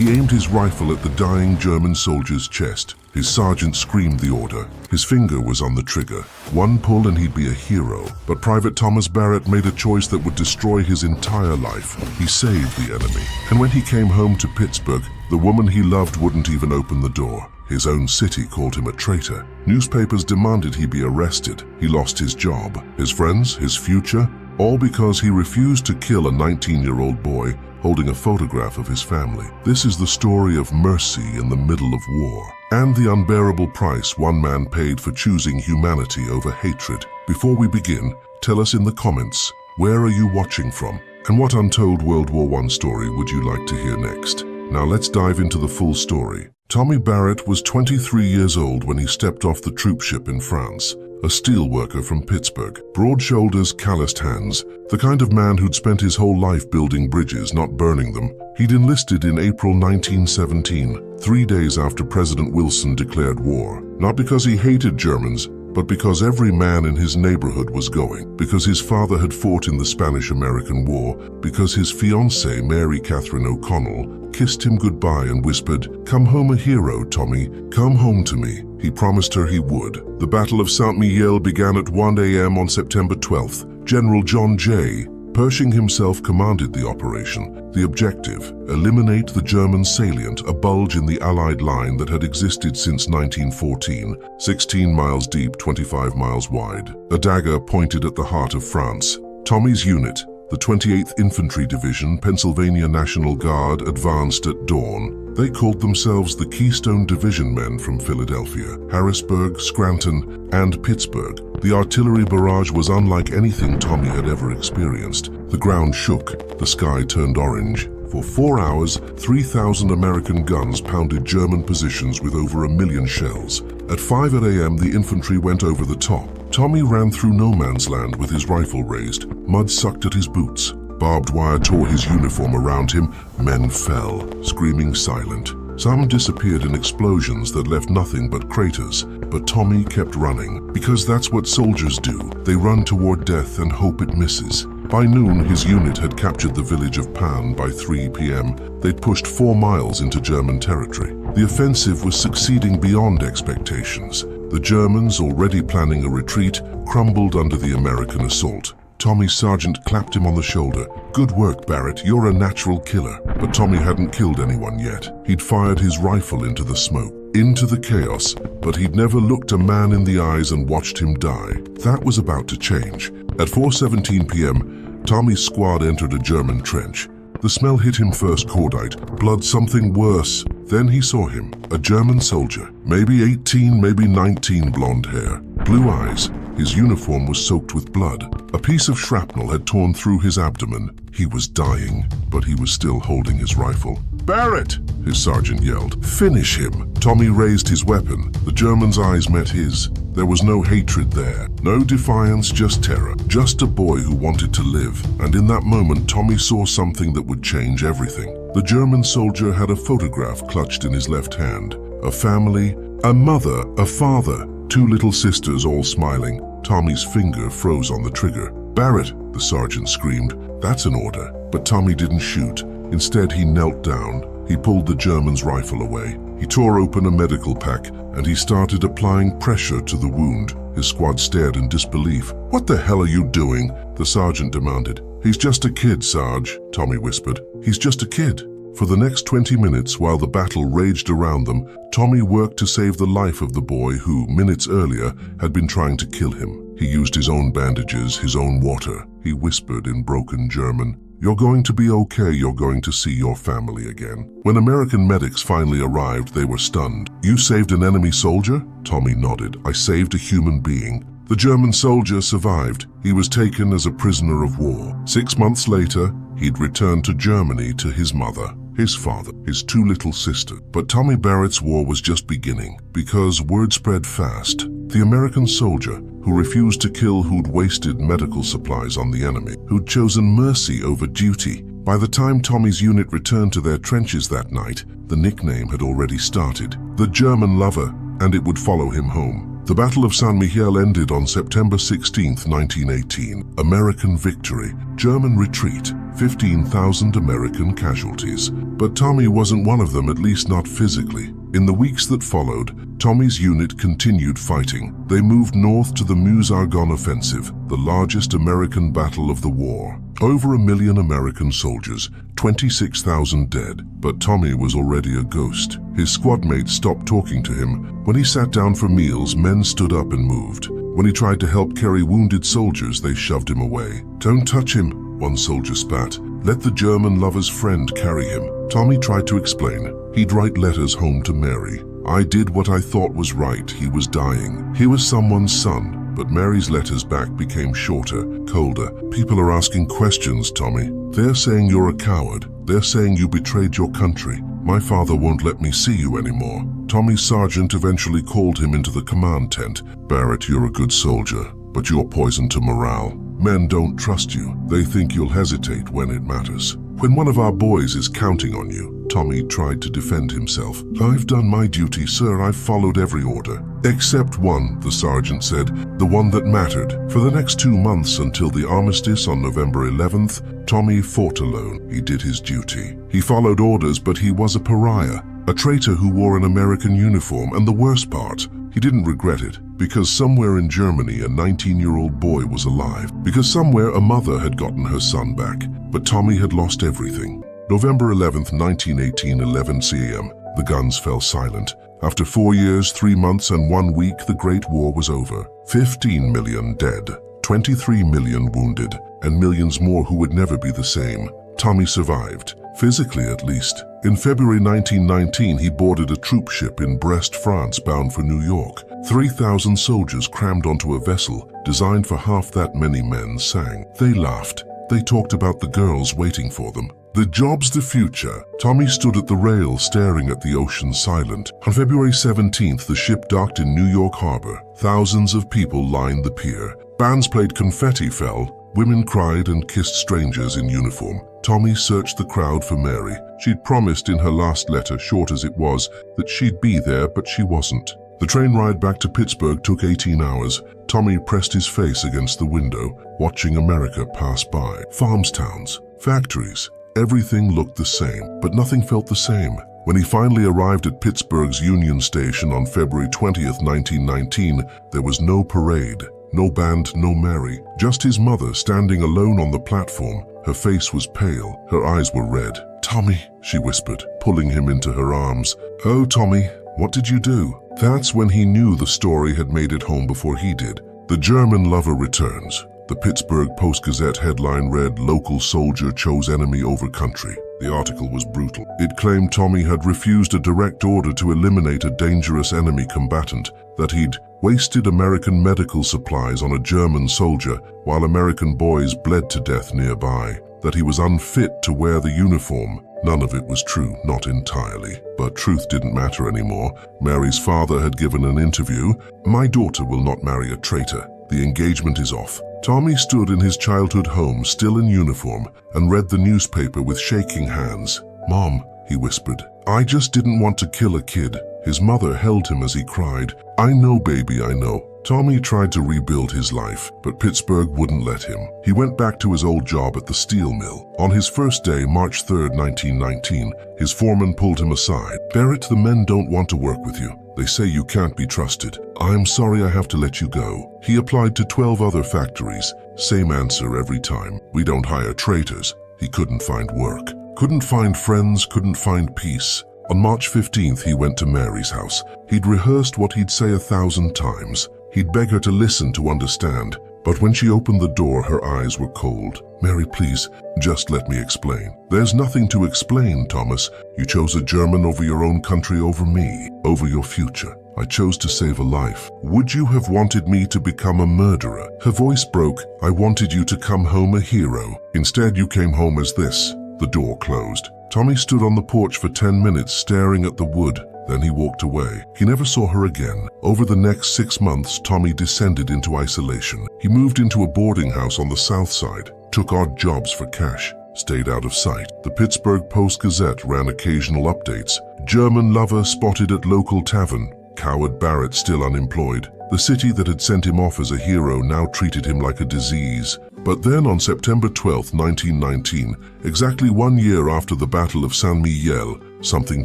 He aimed his rifle at the dying German soldier's chest. His sergeant screamed the order. His finger was on the trigger. One pull and he'd be a hero. But Private Thomas Barrett made a choice that would destroy his entire life. He saved the enemy. And when he came home to Pittsburgh, the woman he loved wouldn't even open the door. His own city called him a traitor. Newspapers demanded he be arrested. He lost his job, his friends, his future, all because he refused to kill a 19-year-old boy holding a photograph of his family. This is the story of mercy in the middle of war, and the unbearable price one man paid for choosing humanity over hatred. Before we begin, tell us in the comments, where are you watching from? And what untold World War I story would you like to hear next? Now let's dive into the full story. Tommy Barrett was 23 years old when he stepped off the troop ship in France. A steel worker from Pittsburgh. Broad shoulders, calloused hands. The kind of man who'd spent his whole life building bridges, not burning them. He'd enlisted in April 1917, 3 days after President Wilson declared war. Not because he hated Germans, but because every man in his neighborhood was going. Because his father had fought in the Spanish-American War. Because his fiancée, Mary Catherine O'Connell, kissed him goodbye and whispered, "Come home a hero, Tommy. Come home to me." He promised her he would. The Battle of Saint-Mihiel began at 1 a.m. on September 12th. General John J. Pershing himself commanded the operation. The objective, eliminate the German salient, a bulge in the Allied line that had existed since 1914, 16 miles deep, 25 miles wide. A dagger pointed at the heart of France. Tommy's unit, the 28th Infantry Division, Pennsylvania National Guard, advanced at dawn. They called themselves the Keystone Division men from Philadelphia, Harrisburg, Scranton, and Pittsburgh. The artillery barrage was unlike anything Tommy had ever experienced. The ground shook, the sky turned orange. For 4 hours, 3,000 American guns pounded German positions with over 1 million shells. At 5 a.m., the infantry went over the top. Tommy ran through no man's land with his rifle raised. Mud sucked at his boots. Barbed wire tore his uniform around him. Men fell, screaming silent. Some disappeared in explosions that left nothing but craters. But Tommy kept running, because that's what soldiers do. They run toward death and hope it misses. By noon, his unit had captured the village of Pan. By 3 p.m., they'd pushed 4 miles into German territory. The offensive was succeeding beyond expectations. The Germans, already planning a retreat, crumbled under the American assault. Tommy's sergeant clapped him on the shoulder. "Good work, Barrett, you're a natural killer." But Tommy hadn't killed anyone yet. He'd fired his rifle into the smoke, into the chaos, but he'd never looked a man in the eyes and watched him die. That was about to change. At 4:17 p.m., Tommy's squad entered a German trench. The smell hit him first, cordite, blood, something worse. Then he saw him, a German soldier, maybe 18, maybe 19, blonde hair, blue eyes. His uniform was soaked with blood. A piece of shrapnel had torn through his abdomen. He was dying, but he was still holding his rifle. "Barrett!" his sergeant yelled. "Finish him!" Tommy raised his weapon. The German's eyes met his. There was no hatred there, no defiance, just terror. Just a boy who wanted to live. And in that moment, Tommy saw something that would change everything. The German soldier had a photograph clutched in his left hand. A family, a mother, a father, 2 little sisters all smiling. Tommy's finger froze on the trigger. "Barrett!" the sergeant screamed. "That's an order." But Tommy didn't shoot. Instead, he knelt down. He pulled the German's rifle away. He tore open a medical pack, and he started applying pressure to the wound. His squad stared in disbelief. "What the hell are you doing?" the sergeant demanded. "He's just a kid, Sarge," Tommy whispered. "He's just a kid." For the next 20 minutes, while the battle raged around them, Tommy worked to save the life of the boy who, minutes earlier, had been trying to kill him. He used his own bandages, his own water. He whispered in broken German, "You're going to be okay, you're going to see your family again." When American medics finally arrived, they were stunned. "You saved an enemy soldier?" Tommy nodded. "I saved a human being." The German soldier survived. He was taken as a prisoner of war. 6 months later, he'd returned to Germany to his mother, his father, his 2 little sisters. But Tommy Barrett's war was just beginning, because word spread fast. The American soldier, who refused to kill, who'd wasted medical supplies on the enemy, who'd chosen mercy over duty. By the time Tommy's unit returned to their trenches that night, the nickname had already started. The German lover, and it would follow him home. The Battle of Saint-Mihiel ended on September 16, 1918. American victory, German retreat. 15,000 American casualties. But Tommy wasn't one of them, at least not physically. In the weeks that followed, Tommy's unit continued fighting. They moved north to the Meuse-Argonne offensive, the largest American battle of the war. Over 1 million American soldiers, 26,000 dead, but Tommy was already a ghost. His squad mates stopped talking to him. When he sat down for meals, men stood up and moved. When he tried to help carry wounded soldiers, they shoved him away. "Don't touch him," one soldier spat. "Let the German lover's friend carry him." Tommy tried to explain. He'd write letters home to Mary. "I did what I thought was right. He was dying. He was someone's son." But Mary's letters back became shorter, colder. "People are asking questions, Tommy. They're saying you're a coward. They're saying you betrayed your country. My father won't let me see you anymore." Tommy's sergeant eventually called him into the command tent. "Barrett, you're a good soldier, but you're poison to morale. Men don't trust you. They think you'll hesitate when it matters. When one of our boys is counting on you." Tommy tried to defend himself. "I've done my duty, sir. I've followed every order." "Except one," the sergeant said, "the one that mattered." For the next 2 months until the armistice on November 11th, Tommy fought alone. He did his duty. He followed orders, but he was a pariah, a traitor who wore an American uniform, and the worst part, he didn't regret it, because somewhere in Germany a 19-year-old boy was alive, because somewhere a mother had gotten her son back, but Tommy had lost everything. November 11th, 1918, 11 c.m. The guns fell silent. After 4 years, 3 months, and 1 week, the Great War was over. 15 million dead, 23 million wounded, and millions more who would never be the same. Tommy survived, physically at least. In February 1919, he boarded a troop ship in Brest, France, bound for New York. 3,000 soldiers crammed onto a vessel designed for half that many men sang. They laughed. They talked about the girls waiting for them. The job's the future. Tommy stood at the rail staring at the ocean silent. On February 17th, the ship docked in New York Harbor. Thousands of people lined the pier. Bands played, confetti fell. Women cried and kissed strangers in uniform. Tommy searched the crowd for Mary. She'd promised in her last letter, short as it was, that she'd be there, but she wasn't. The train ride back to Pittsburgh took 18 hours. Tommy pressed his face against the window, watching America pass by. Farms, towns, factories. Everything looked the same, but nothing felt the same. When he finally arrived at Pittsburgh's Union Station on February 20th, 1919, there was no parade, no band, no Mary, just his mother standing alone on the platform. Her face was pale, her eyes were red. "Tommy," she whispered, pulling him into her arms. "Oh, Tommy, what did you do?" That's when he knew the story had made it home before he did. The German lover returns. The Pittsburgh Post-Gazette headline read, "Local soldier chose enemy over country." The article was brutal. It claimed Tommy had refused a direct order to eliminate a dangerous enemy combatant, that he'd wasted American medical supplies on a German soldier while American boys bled to death nearby, that he was unfit to wear the uniform. None of it was true, not entirely. But truth didn't matter anymore. Mary's father had given an interview. "My daughter will not marry a traitor. The engagement is off." Tommy stood in his childhood home, still in uniform, and read the newspaper with shaking hands. "Mom," he whispered, "I just didn't want to kill a kid." His mother held him as he cried. "I know, baby, I know." Tommy tried to rebuild his life, but Pittsburgh wouldn't let him. He went back to his old job at the steel mill. On his first day, March 3rd, 1919, his foreman pulled him aside. "Barrett, the men don't want to work with you. They say you can't be trusted. I'm sorry I have to let you go." He applied to 12 other factories. Same answer every time. "We don't hire traitors." He couldn't find work. Couldn't find friends, couldn't find peace. On March 15th, he went to Mary's house. He'd rehearsed what he'd say 1,000 times. He'd beg her to listen, to understand. But when she opened the door, her eyes were cold. "Mary, please, just let me explain." "There's nothing to explain, Thomas. You chose a German over your own country, over me, over your future. I chose to save a life. Would you have wanted me to become a murderer?" Her voice broke. "I wanted you to come home a hero. Instead, you came home as this." The door closed. Tommy stood on the porch for 10 minutes, staring at the wood. Then he walked away. He never saw her again. Over the next 6 months, Tommy descended into isolation. He moved into a boarding house on the south side, took odd jobs for cash, stayed out of sight. The Pittsburgh Post-Gazette ran occasional updates. "German lover spotted at local tavern. Coward Barrett still unemployed." The city that had sent him off as a hero now treated him like a disease. But then on September 12, 1919, exactly 1 year after the Battle of Saint-Mihiel, something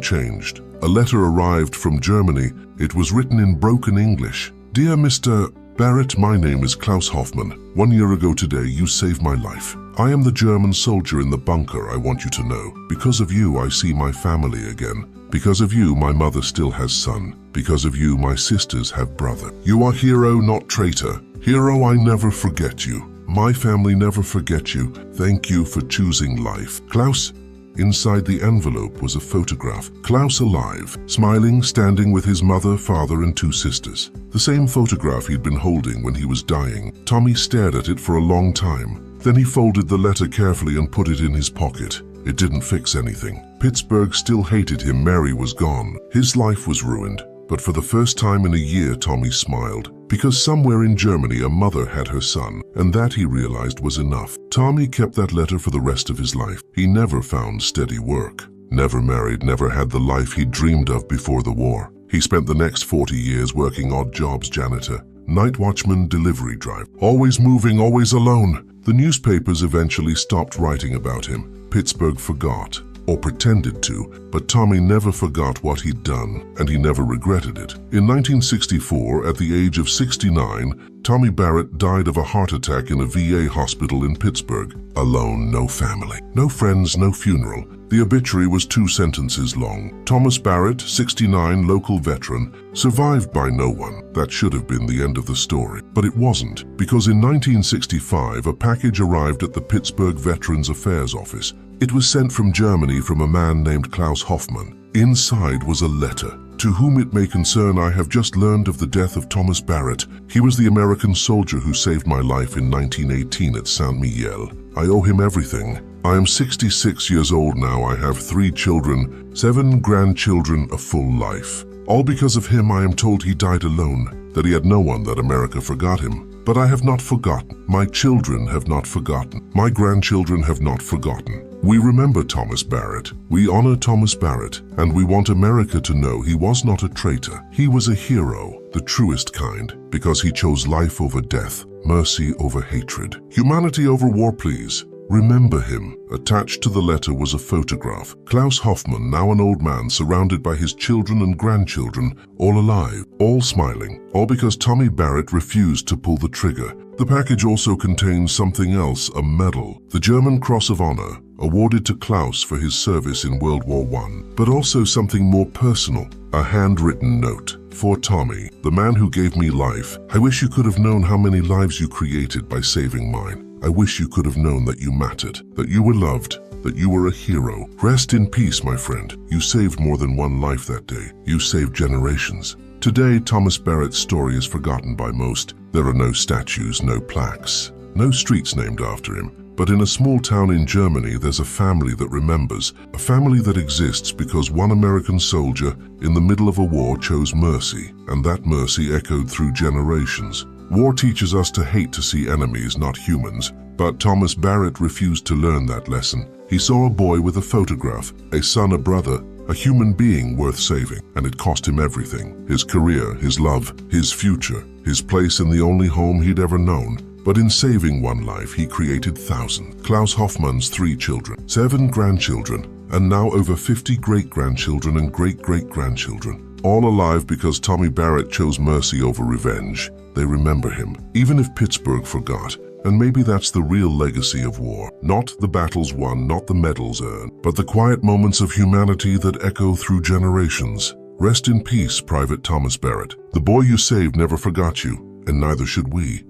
changed. A letter arrived from Germany. It was written in broken English. "Dear Mr. Barrett, my name is Klaus Hoffmann. 1 year ago today, you saved my life. I am the German soldier in the bunker, I want you to know. Because of you, I see my family again. Because of you, my mother still has son. Because of you, my sisters have brother. You are hero, not traitor. Hero, I never forget you. My family never forget you. Thank you for choosing life. Klaus." Inside the envelope was a photograph. Klaus alive, smiling, standing with his mother, father, and 2 sisters. The same photograph he'd been holding when he was dying. Tommy stared at it for a long time. Then he folded the letter carefully and put it in his pocket. It didn't fix anything. Pittsburgh still hated him. Mary was gone. His life was ruined. But for the first time in a year, Tommy smiled. Because somewhere in Germany, a mother had her son, and that he realized was enough. Tommy kept that letter for the rest of his life. He never found steady work. Never married, never had the life he'd dreamed of before the war. He spent the next 40 years working odd jobs: janitor, night watchman, delivery driver. Always moving, always alone. The newspapers eventually stopped writing about him. Pittsburgh forgot, or pretended to, but Tommy never forgot what he'd done, and he never regretted it. In 1964, at the age of 69, Tommy Barrett died of a heart attack in a VA hospital in Pittsburgh. Alone, no family, no friends, no funeral. The obituary was 2 sentences long. Thomas Barrett, 69, local veteran, survived by no one. That should have been the end of the story. But it wasn't, because in 1965, a package arrived at the Pittsburgh Veterans Affairs Office. It was sent from Germany from a man named Klaus Hoffmann. Inside was a letter. "To whom it may concern, I have just learned of the death of Thomas Barrett. He was the American soldier who saved my life in 1918 at Saint-Mihiel. I owe him everything. I am 66 years old now. I have 3 children, 7 grandchildren, a full life. All because of him. I am told he died alone, that he had no one, that America forgot him. But I have not forgotten. My children have not forgotten. My grandchildren have not forgotten. We remember Thomas Barrett. We honor Thomas Barrett, and we want America to know he was not a traitor. He was a hero, the truest kind, because he chose life over death, mercy over hatred, humanity over war, please. Remember him." Attached to the letter was a photograph. Klaus Hoffmann, now an old man, surrounded by his children and grandchildren, all alive, all smiling, all because Tommy Barrett refused to pull the trigger. The package also contains something else, a medal, the German Cross of Honor, awarded to Klaus for his service in World War I, but also something more personal, a handwritten note. "For Tommy, the man who gave me life, I wish you could have known how many lives you created by saving mine. I wish you could have known that you mattered, that you were loved, that you were a hero. Rest in peace, my friend. You saved more than one life that day. You saved generations." Today, Thomas Barrett's story is forgotten by most. There are no statues, no plaques, no streets named after him. But in a small town in Germany, there's a family that remembers, a family that exists because one American soldier in the middle of a war chose mercy, and that mercy echoed through generations. War teaches us to hate to see enemies, not humans, but Thomas Barrett refused to learn that lesson. He saw a boy with a photograph, a son, a brother, a human being worth saving, and it cost him everything. His career, his love, his future, his place in the only home he'd ever known. But in saving one life, he created thousands. Klaus Hoffmann's 3 children, 7 grandchildren, and now over 50 great-grandchildren and great-great-grandchildren, all alive because Tommy Barrett chose mercy over revenge. They remember him, even if Pittsburgh forgot. And maybe that's the real legacy of war. Not the battles won, not the medals earned, but the quiet moments of humanity that echo through generations. Rest in peace, Private Thomas Barrett. The boy you saved never forgot you, and neither should we.